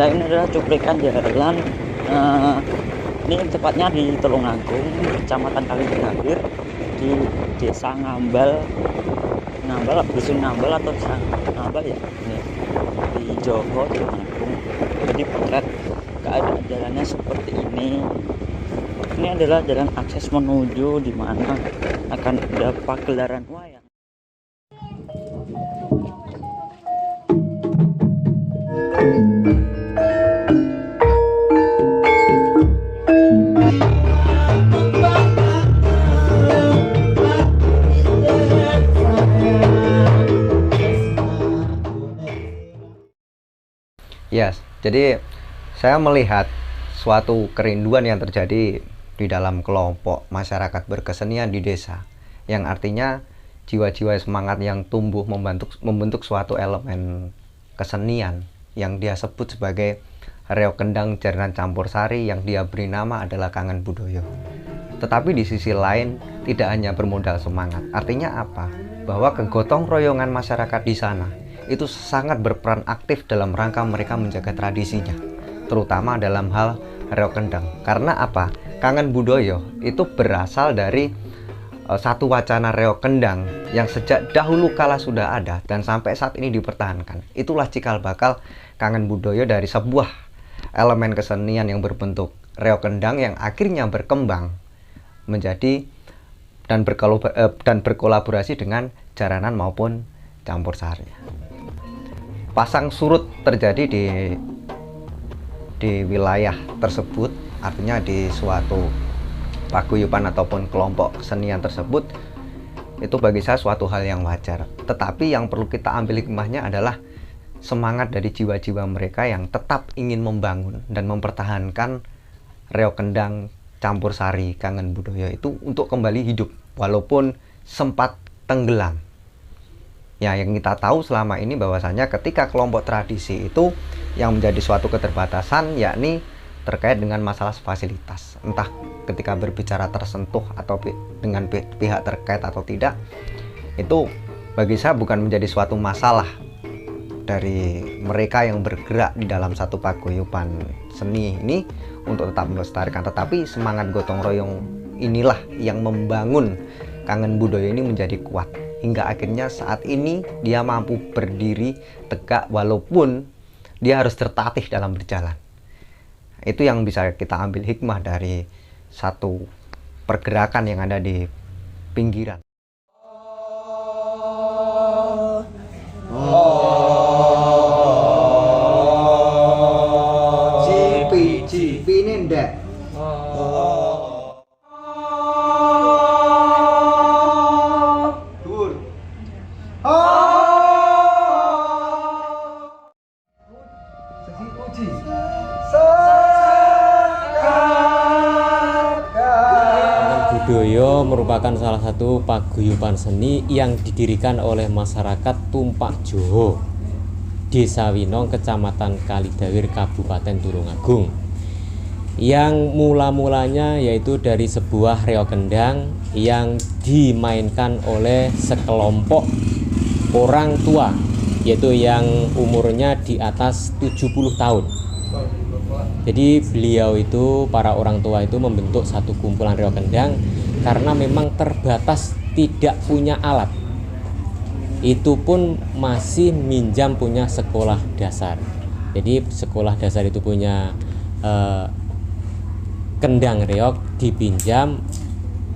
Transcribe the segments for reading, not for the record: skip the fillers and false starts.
Ya, ini adalah cuplikan jalan. eh, ini tepatnya di Tulungagung, Kecamatan Kalidawir, di Desa Dusun Ngambal atau Desa Ngambal ya. Ini di Jowo, Tulungagung. Jadi potret keadaan jalannya seperti ini. Ini adalah jalan akses menuju di mana akan ada pagelaran wayang. Yes, jadi saya melihat suatu kerinduan yang terjadi di dalam kelompok masyarakat berkesenian di desa, yang artinya jiwa-jiwa semangat yang tumbuh membentuk suatu elemen kesenian yang dia sebut sebagai reog kendang jaranan campur sari, yang dia beri nama adalah Kangen Budoyo. Tetapi di sisi lain tidak hanya bermodal semangat. Artinya apa? Bahwa kegotong royongan masyarakat di sana itu sangat berperan aktif dalam rangka mereka menjaga tradisinya, terutama dalam hal reog kendang. Karena apa? Kangen Budoyo itu berasal dari satu wacana reog kendang yang sejak dahulu kala sudah ada dan sampai saat ini dipertahankan. Itulah cikal bakal Kangen Budoyo dari sebuah elemen kesenian yang berbentuk reog kendang yang akhirnya berkembang menjadi dan berkolaborasi dengan jaranan maupun campur sari. Pasang surut terjadi di wilayah tersebut, artinya di suatu paguyuban ataupun kelompok kesenian tersebut, itu bagi saya suatu hal yang wajar. Tetapi yang perlu kita ambil hikmahnya adalah semangat dari jiwa-jiwa mereka yang tetap ingin membangun dan mempertahankan reog kendang campur sari Kangen Budoyo itu untuk kembali hidup walaupun sempat tenggelam. Ya, yang kita tahu selama ini bahwasanya ketika kelompok tradisi itu yang menjadi suatu keterbatasan, yakni terkait dengan masalah fasilitas, entah ketika berbicara tersentuh atau dengan pihak terkait atau tidak, itu bagi saya bukan menjadi suatu masalah dari mereka yang bergerak di dalam satu paguyuban seni ini untuk tetap melestarikan. Tetapi semangat gotong royong inilah yang membangun Kangen Budoyo ini menjadi kuat hingga akhirnya saat ini dia mampu berdiri tegak walaupun dia harus tertatih dalam berjalan. Itu yang bisa kita ambil hikmah dari satu pergerakan yang ada di pinggiran. Cipi ini ndak. Budoyo merupakan salah satu paguyuban seni yang didirikan oleh masyarakat Tumpak Jowo, Desa Winong, Kecamatan Kalidawir, Kabupaten Tulungagung. Yang mula-mulanya yaitu dari sebuah reog kendang yang dimainkan oleh sekelompok orang tua, yaitu yang umurnya di atas 70 tahun. Jadi beliau itu, para orang tua itu membentuk satu kumpulan reog kendang karena memang terbatas, tidak punya alat. Itu pun masih minjam punya sekolah dasar. Jadi sekolah dasar itu punya kendang reog dipinjam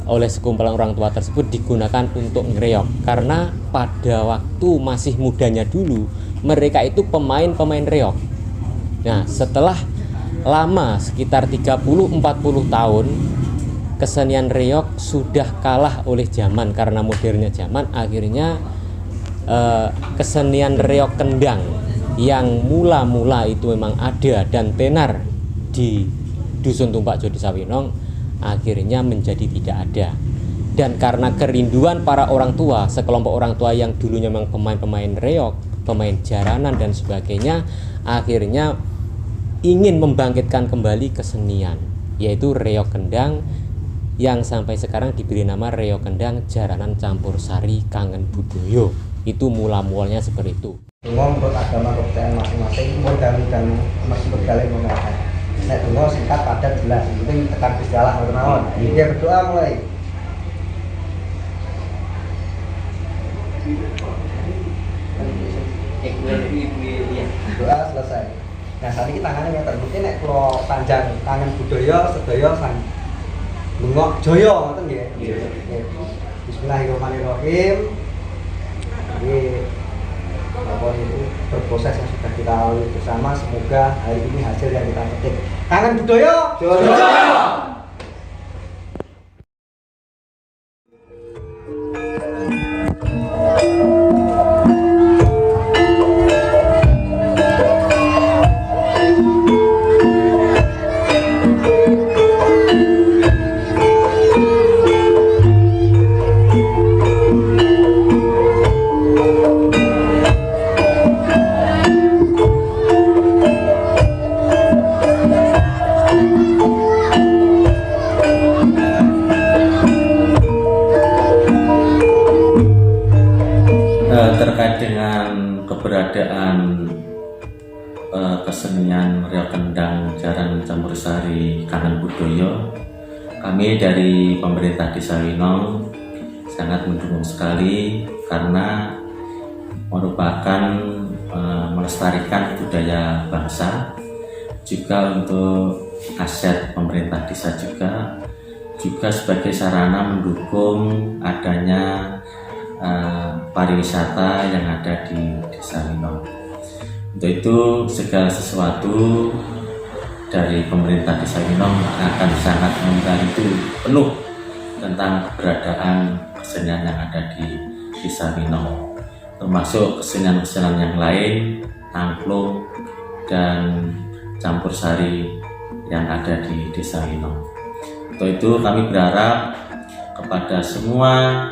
oleh sekumpulan orang tua tersebut, digunakan untuk ngereog. Karena pada waktu masih mudanya dulu mereka itu pemain reog. Nah, setelah lama sekitar 30-40 tahun kesenian reog sudah kalah oleh zaman karena modernnya zaman. Akhirnya kesenian reog kendang yang mula-mula itu memang ada dan tenar di Dusun Tumpak Jowo, Desa Winong, akhirnya menjadi tidak ada. Dan karena kerinduan para orang tua, sekelompok orang tua yang dulunya memang pemain reog, pemain jaranan dan sebagainya, akhirnya ingin membangkitkan kembali kesenian, yaitu reog kendang yang sampai sekarang diberi nama reog kendang jaranan campur sari Kangen Budoyo. Itu mula-mulanya seperti itu. Dungo menurut agama kepercayaan masing-masing dan meskipun kalian mengatakan nek dungo singkat padat jelas, yang penting tekan Gusti Allah mawon. Dia berdoa mulai. Doa selesai. Nah saat ini tangannya ngeten, mungkin nek kula panjang tangan budaya sedaya sang bengok jaya ngoten nggih. Bismillahirrahmanirrahim. Nggih. Bahwa itu berproses yang sudah kita lalui bersama, semoga hari ini hasil yang kita petik. Tangan budaya jaya. Terkait dengan keberadaan kesenian reok kendang Jaran Campur Sari Kangen Budoyo, kami dari pemerintah Desa Winong sangat mendukung sekali karena merupakan melestarikan budaya bangsa, juga untuk aset pemerintah desa, juga sebagai sarana mendukung adanya pariwisata yang ada di Desa Winong. Untuk itu segala sesuatu dari pemerintah Desa Winong akan sangat membantu penuh tentang keberadaan kesenian yang ada di Desa Winong, termasuk kesenian-kesenian yang lain, angklung dan campur sari yang ada di Desa Winong. Untuk itu kami berharap kepada semua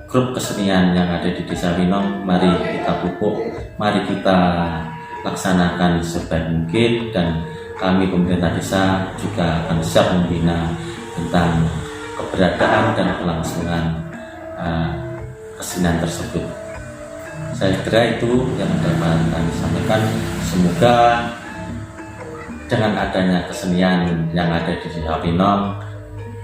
grup kesenian yang ada di Desa Winong, mari kita pupuk, mari kita laksanakan sebaik mungkin, dan kami pemerintah desa juga akan siap membina tentang keberadaan dan kelangsungan kesenian tersebut. Saya kira itu yang dapat kami sampaikan. Semoga dengan adanya kesenian yang ada di Desa Winong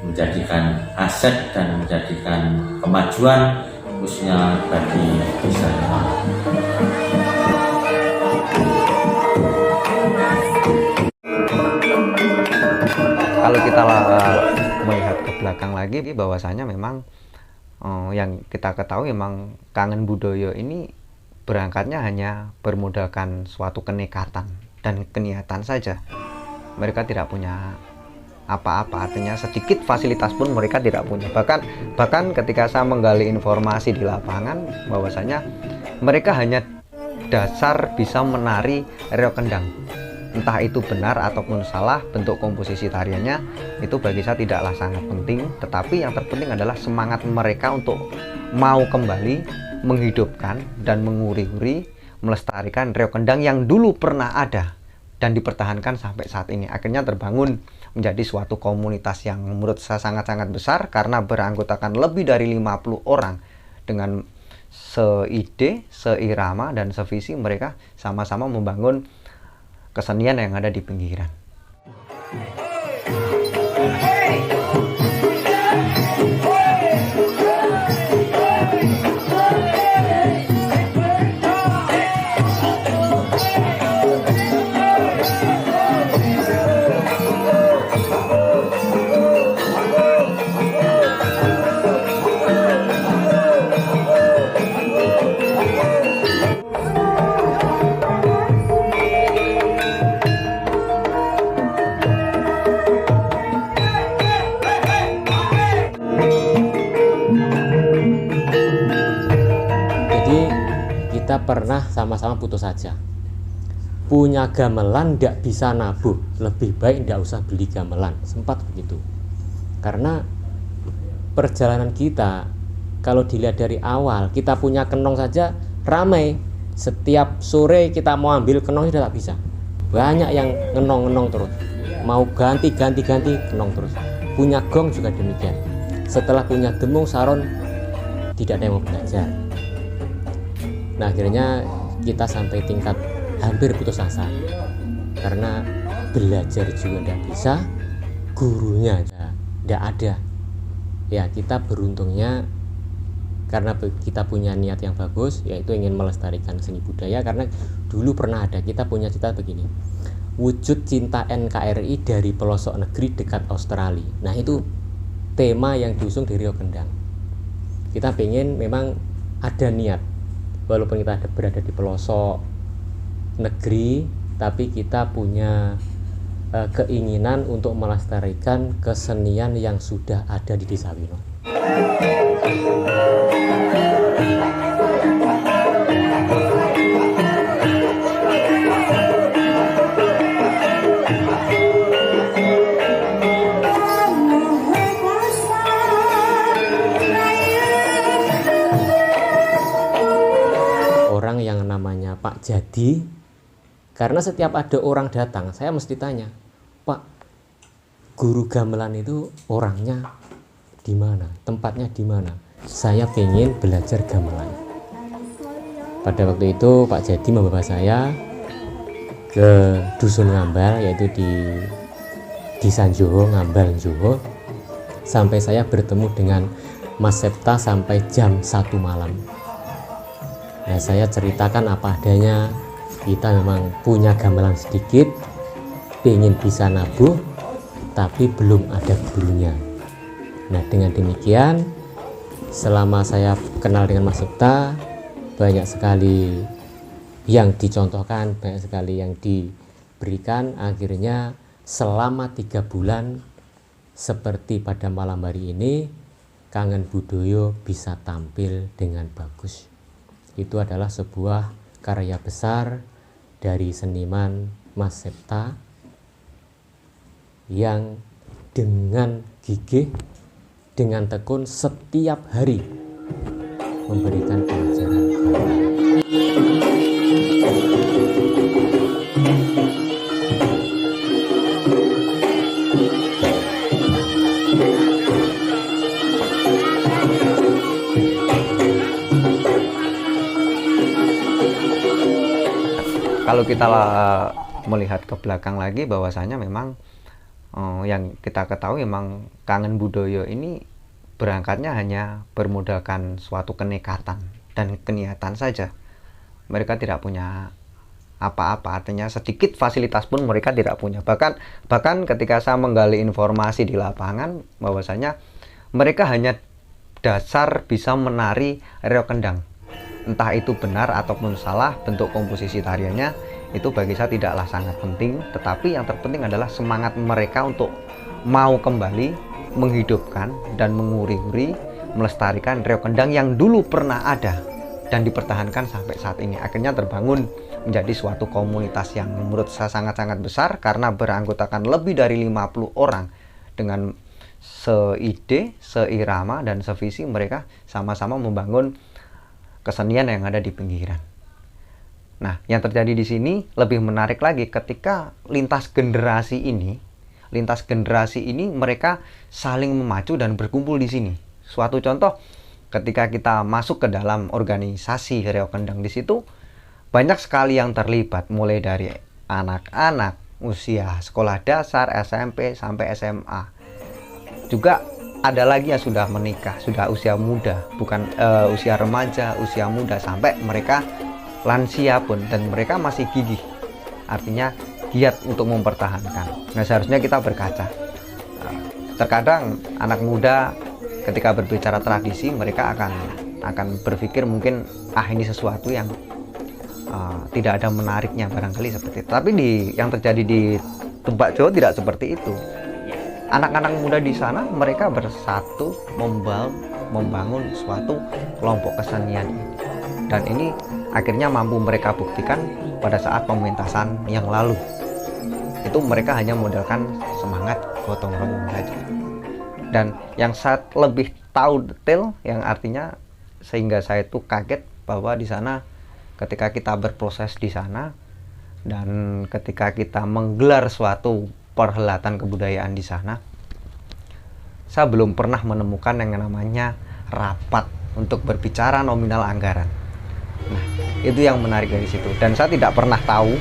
menjadikan aset dan menjadikan kemajuan khususnya bagi Desa Winong. Kalau kita melihat ke belakang lagi, bahwasanya memang yang kita ketahui memang Kangen Budoyo ini berangkatnya hanya bermodalkan suatu kenekatan dan keniatan saja. Mereka tidak punya apa-apa, artinya sedikit fasilitas pun mereka tidak punya. Bahkan ketika saya menggali informasi di lapangan, bahwasanya mereka hanya dasar bisa menari reok kendang. Entah itu benar ataupun salah bentuk komposisi tariannya, itu bagi saya tidaklah sangat penting. Tetapi yang terpenting adalah semangat mereka untuk mau kembali menghidupkan dan menguri-uri, melestarikan reok kendang yang dulu pernah ada dan dipertahankan sampai saat ini. Akhirnya terbangun menjadi suatu komunitas yang menurut saya sangat-sangat besar, karena beranggotakan lebih dari 50 orang dengan seide, seirama, dan sevisi. Mereka sama-sama membangun kesenian yang ada di pinggiran. Kita pernah sama-sama putus saja, punya gamelan tidak bisa nabuh, lebih baik tidak usah beli gamelan. Sempat begitu, karena perjalanan kita kalau dilihat dari awal, kita punya kenong saja ramai. Setiap sore kita mau ambil kenong sudah tak bisa, banyak yang ngenong terus, mau ganti kenong terus. Punya gong juga demikian. Setelah punya demung saron, tidak ada yang mau belajar. Nah akhirnya kita sampai tingkat hampir putus asa karena belajar juga tidak bisa, gurunya tidak ada. Ya kita beruntungnya karena kita punya niat yang bagus, yaitu ingin melestarikan seni budaya. Karena dulu pernah ada, kita punya cita begini, wujud cinta NKRI dari pelosok negeri dekat Australia. Nah itu tema yang diusung di Rio Kendang. Kita pengen, memang ada niat, walaupun kita berada di pelosok negeri, tapi kita punya keinginan untuk melestarikan kesenian yang sudah ada di Desa Winong. Orang yang namanya Pak Jadi, karena setiap ada orang datang, saya mesti tanya, Pak, guru gamelan itu orangnya di mana, tempatnya di mana? Saya pengen belajar gamelan. Pada waktu itu Pak Jadi membawa saya ke dusun Ngambal, yaitu di Sanjoho, Ngambal Joho, sampai saya bertemu dengan Mas Septa sampai jam 1 malam. Nah, saya ceritakan apa adanya, kita memang punya gamelan sedikit, pengen bisa nabuh, tapi belum ada gurunya. Nah, dengan demikian, selama saya kenal dengan Mas Septa, banyak sekali yang dicontohkan, banyak sekali yang diberikan. Akhirnya selama 3 bulan, seperti pada malam hari ini, Kangen Budoyo bisa tampil dengan bagus. Itu adalah sebuah karya besar dari seniman Mas Septa yang dengan gigih, dengan tekun setiap hari memberikan pelajaran. Kalau kita melihat ke belakang lagi, bahwasanya memang yang kita ketahui memang Kangen Budoyo ini berangkatnya hanya bermodalkan suatu kenekatan dan keniatan saja. Mereka tidak punya apa-apa, artinya sedikit fasilitas pun mereka tidak punya. Bahkan ketika saya menggali informasi di lapangan, bahwasanya mereka hanya dasar bisa menari Rio Kendang. Entah itu benar ataupun salah bentuk komposisi tariannya, itu bagi saya tidaklah sangat penting. Tetapi yang terpenting adalah semangat mereka untuk mau kembali menghidupkan dan menguri-uri, melestarikan Rio Kendang yang dulu pernah ada dan dipertahankan sampai saat ini. Akhirnya terbangun menjadi suatu komunitas yang menurut saya sangat-sangat besar, karena beranggotakan lebih dari 50 orang dengan seide, seirama, dan sevisi. Mereka sama-sama membangun kesenian yang ada di pinggiran. Nah, yang terjadi di sini lebih menarik lagi ketika lintas generasi ini mereka saling memacu dan berkumpul di sini. Suatu contoh, ketika kita masuk ke dalam organisasi Rio Kendang, di situ banyak sekali yang terlibat, mulai dari anak-anak usia sekolah dasar, SMP sampai SMA. Juga ada lagi yang sudah menikah, sudah usia muda, bukan usia remaja, usia muda, sampai mereka lansia pun, dan mereka masih gigih. Artinya giat untuk mempertahankan. Nah, seharusnya kita berkaca. Terkadang anak muda ketika berbicara tradisi, mereka akan berpikir mungkin ini sesuatu yang tidak ada menariknya barangkali seperti itu. Tapi yang terjadi di Tumpak Joho tidak seperti itu. Anak-anak muda di sana mereka bersatu membangun suatu kelompok kesenian ini. Dan ini akhirnya mampu mereka buktikan pada saat pementasan yang lalu. Itu mereka hanya modalkan semangat gotong royong saja. Dan yang saya lebih tahu detail, yang artinya sehingga saya itu kaget bahwa di sana ketika kita berproses di sana dan ketika kita menggelar suatu perhelatan kebudayaan di sana, saya belum pernah menemukan yang namanya rapat untuk berbicara nominal anggaran. Nah, itu yang menarik dari situ. Dan saya tidak pernah tahu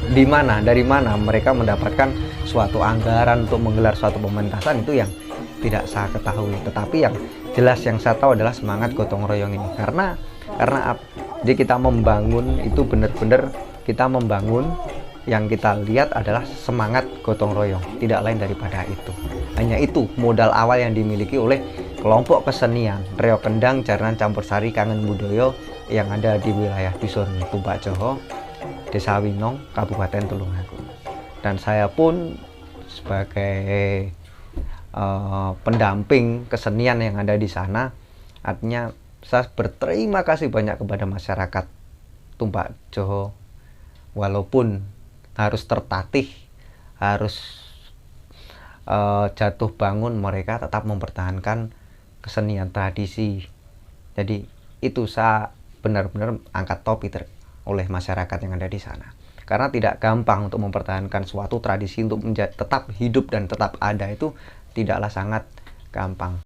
dari mana mereka mendapatkan suatu anggaran untuk menggelar suatu pementasan, itu yang tidak saya ketahui. Tetapi yang jelas yang saya tahu adalah semangat gotong royong ini. Karena jadi kita membangun itu benar-benar kita membangun, yang kita lihat adalah semangat gotong royong, tidak lain daripada itu. Hanya itu modal awal yang dimiliki oleh kelompok kesenian Reok Kendang Jaranan Campursari Kangen Budoyo yang ada di wilayah Dusun Tumpak Joho, Desa Winong, Kabupaten Tulungagung. Dan saya pun sebagai pendamping kesenian yang ada di sana, artinya saya berterima kasih banyak kepada masyarakat Tumpak Joho, walaupun harus tertatih, harus jatuh bangun, mereka tetap mempertahankan kesenian tradisi. Jadi itu saya benar-benar angkat topi oleh masyarakat yang ada di sana. Karena tidak gampang untuk mempertahankan suatu tradisi untuk tetap hidup dan tetap ada, itu tidaklah sangat gampang.